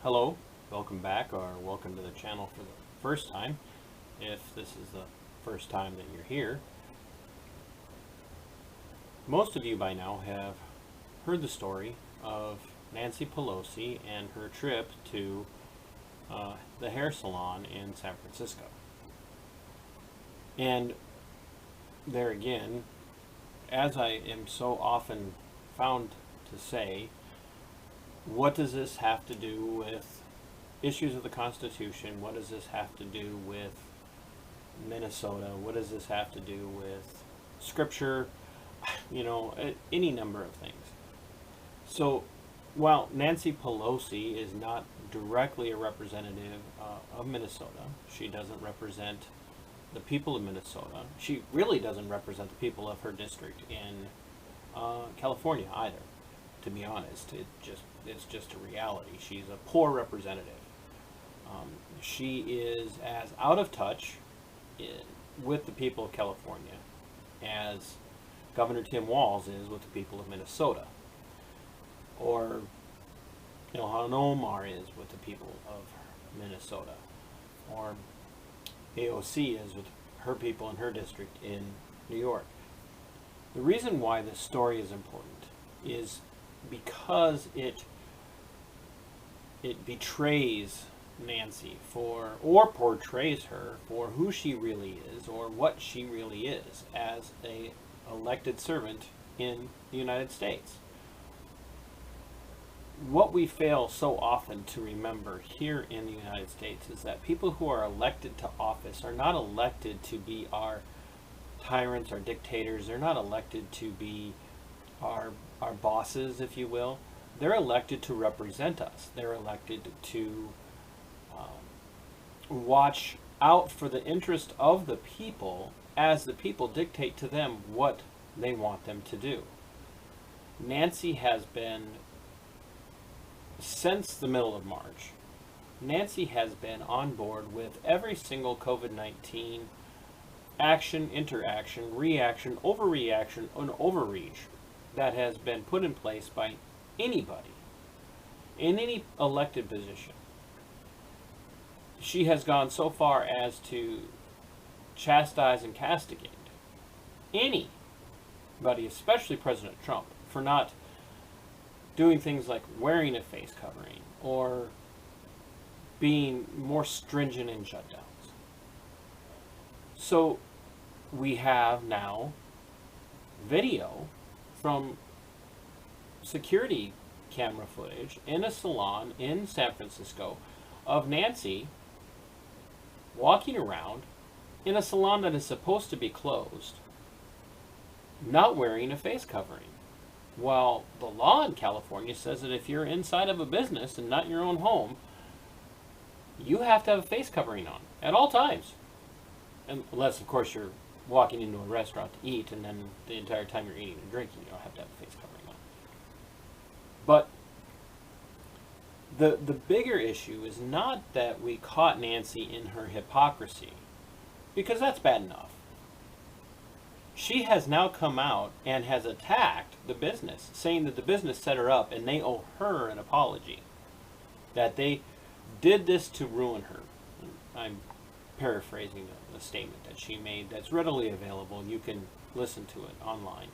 Hello, welcome back, or welcome to the channel for the first time, if this is the first time that you're here. Most of you by now have heard the story of Nancy Pelosi and her trip to the hair salon in San Francisco. And there again, as I am so often found to say, what does this have to do with issues of the Constitution? What does this have to do with Minnesota? What does this have to do with Scripture? You know, any number of things. So, while Nancy Pelosi is not directly a representative of Minnesota, she doesn't represent the people of Minnesota. She really doesn't represent the people of her district in California either. To be honest, it's just a reality. She's a poor representative. She is as out of touch with the people of California as Governor Tim Walz is with the people of Minnesota, or Ilhan Omar is with the people of Minnesota, or AOC is with her people in her district in New York. The reason why this story is important is because it betrays Nancy or portrays her for who she really is, or what she really is as a elected servant in the United States. What we fail so often to remember here in the United States is that people who are elected to office are not elected to be our tyrants, our dictators. They're not elected to be our bosses, if you will. They're elected to represent us. They're elected to watch out for the interest of the people as the people dictate to them what they want them to do. Nancy has been, since the middle of March, Nancy has been on board with every single COVID-19 action, interaction, reaction, overreaction, and overreach that has been put in place by anybody in any elected position. She has gone so far as to chastise and castigate anybody, especially President Trump, for not doing things like wearing a face covering or being more stringent in shutdowns. So we have now video from security camera footage in a salon in San Francisco of Nancy walking around in a salon that is supposed to be closed, not wearing a face covering. While the law in California says that if you're inside of a business and not your own home, you have to have a face covering on at all times. Unless, of course, you're walking into a restaurant to eat, and then the entire time you're eating and drinking, you don't have to have a face covering on. But the bigger issue is not that we caught Nancy in her hypocrisy, because that's bad enough. She has now come out and has attacked the business, saying that the business set her up and they owe her an apology, that they did this to ruin her. I'm paraphrasing the statement that she made that's readily available. You can listen to it online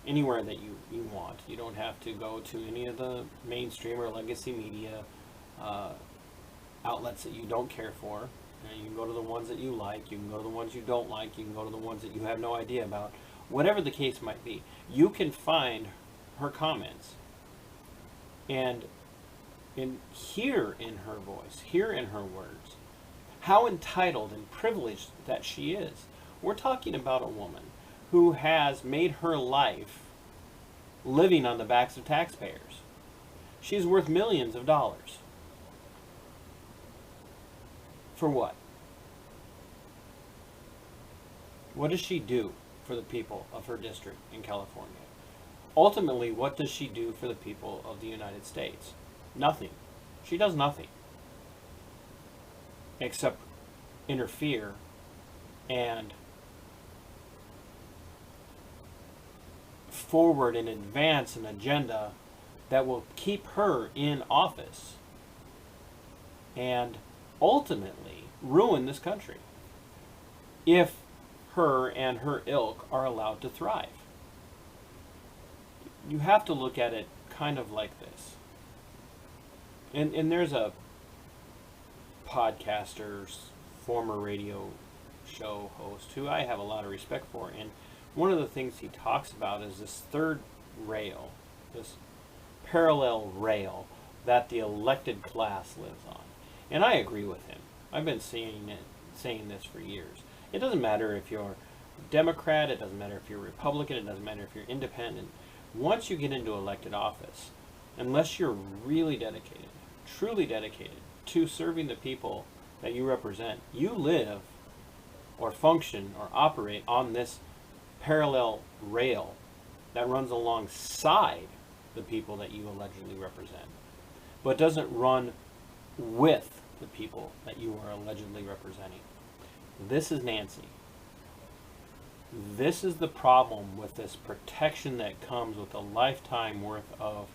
anywhere that you want. You don't have to go to any of the mainstream or legacy media outlets that you don't care for. You can go to the ones that you like, you can go to the ones you don't like, you can go to the ones that you have no idea about. Whatever the case might be, you can find her comments and hear in her voice, hear in her words, how entitled and privileged that she is. We're talking about a woman who has made her life living on the backs of taxpayers. She's worth millions of dollars. For what? What does she do for the people of her district in California? Ultimately, what does she do for the people of the United States? Nothing. She does nothing except interfere and forward and advance an agenda that will keep her in office and ultimately ruin this country if her and her ilk are allowed to thrive. You have to look at it kind of like this. And there's a podcaster, former radio show host who I have a lot of respect for, and one of the things he talks about is this third rail, this parallel rail that the elected class lives on. And I agree with him. I've been saying this for years. It doesn't matter if you're Democrat, it doesn't matter if you're Republican, it doesn't matter if you're independent. Once you get into elected office, unless you're really dedicated, truly dedicated to serving the people that you represent, you live or function or operate on this parallel rail that runs alongside the people that you allegedly represent, but doesn't run with the people that you are allegedly representing. This is Nancy. This is the problem with this protection that comes with a lifetime worth of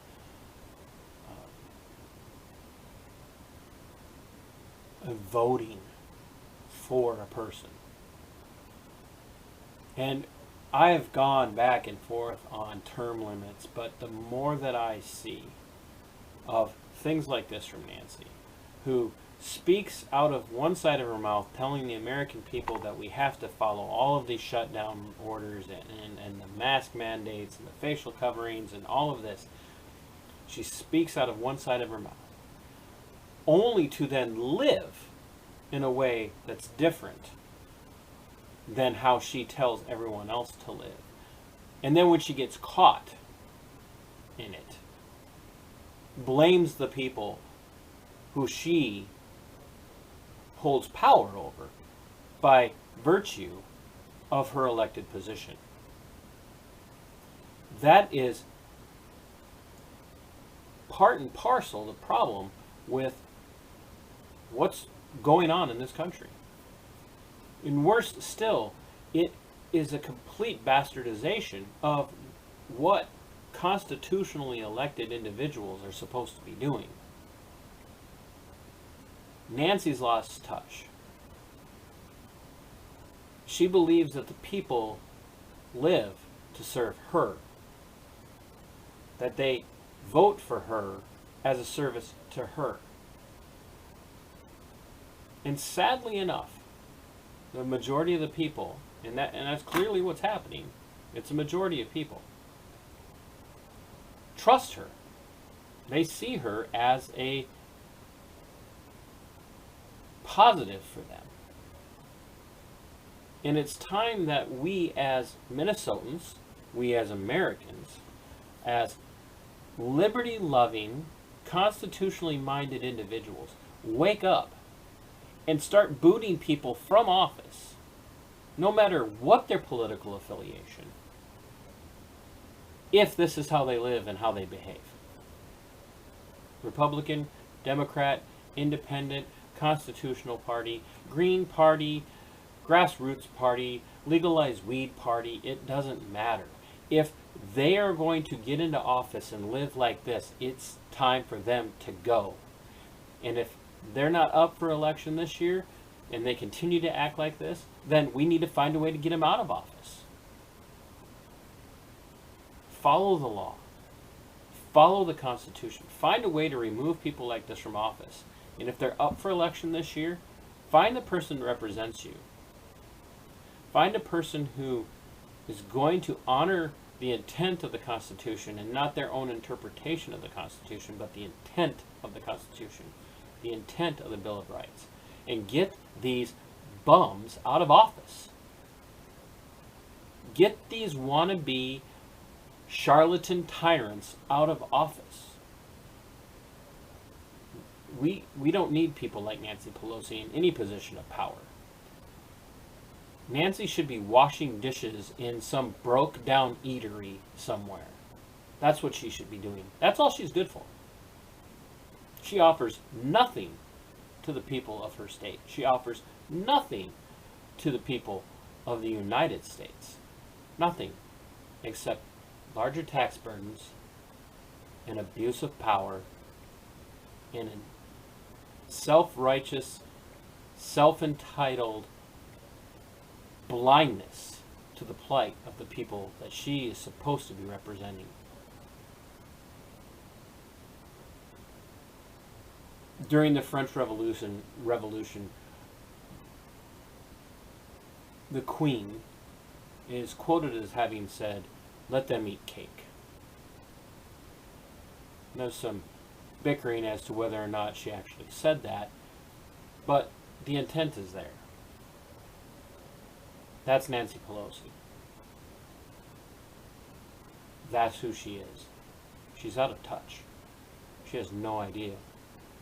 voting for a person. And I have gone back and forth on term limits, but the more that I see of things like this from Nancy, who speaks out of one side of her mouth telling the American people that we have to follow all of these shutdown orders and the mask mandates and the facial coverings and all of this. She speaks out of one side of her mouth, only to then live in a way that's different than how she tells everyone else to live. And then when she gets caught in it, blames the people who she holds power over by virtue of her elected position. That is part and parcel the problem with what's going on in this country. And worse still, it is a complete bastardization of what constitutionally elected individuals are supposed to be doing. Nancy's lost touch. She believes that the people live to serve her, that they vote for her as a service to her. And sadly enough, the majority of the people, and that's clearly what's happening, it's a majority of people, trust her. They see her as a positive for them. And it's time that we as Minnesotans, we as Americans, as liberty-loving, constitutionally minded individuals, wake up and start booting people from office, no matter what their political affiliation, if this is how they live and how they behave. Republican, Democrat, Independent, Constitutional Party, Green Party, Grassroots Party, Legalized Weed Party, it doesn't matter. If they are going to get into office and live like this, it's time for them to go. And if they're not up for election this year and they continue to act like this, then we need to find a way to get them out of office. Follow the law. Follow the Constitution. Find a way to remove people like this from office. And if they're up for election this year, find the person that represents you. Find a person who is going to honor the intent of the Constitution and not their own interpretation of the Constitution, but the intent of the Constitution, the intent of the Bill of Rights, and get these bums out of office. Get these wannabe charlatan tyrants out of office. We don't need people like Nancy Pelosi in any position of power. Nancy should be washing dishes in some broke-down eatery somewhere. That's what she should be doing. That's all she's good for. She offers nothing to the people of her state. She offers nothing to the people of the United States. Nothing except larger tax burdens and abuse of power and an self-righteous, self-entitled blindness to the plight of the people that she is supposed to be representing. During the French Revolution, the Queen is quoted as having said, "Let them eat cake." There's some bickering as to whether or not she actually said that, but the intent is there. That's Nancy Pelosi. That's who she is. She's out of touch. She has no idea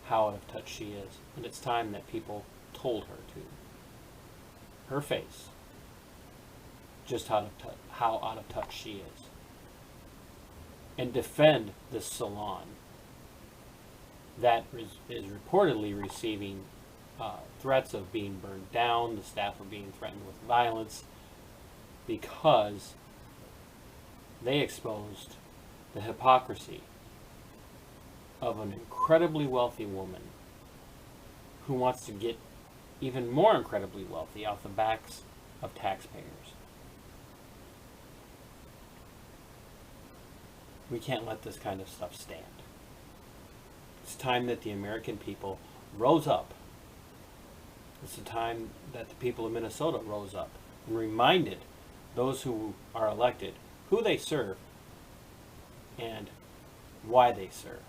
how out of touch she is, and it's time that people told her to. Her face, just how out of touch she is. And defend this salon that is reportedly receiving threats of being burned down. The staff are being threatened with violence because they exposed the hypocrisy of an incredibly wealthy woman who wants to get even more incredibly wealthy off the backs of taxpayers. We can't let this kind of stuff stand. It's time that the American people rose up. It's the time that the people of Minnesota rose up and reminded those who are elected who they serve and why they serve.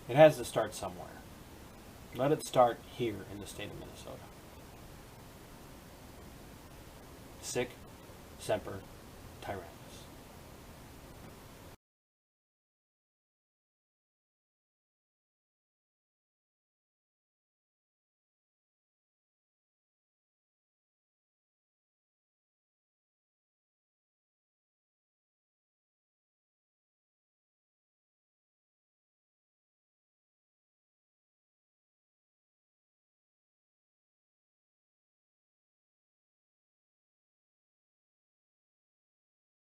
It has to start somewhere. Let it start here in the state of Minnesota. Sic Semper Tyrannis.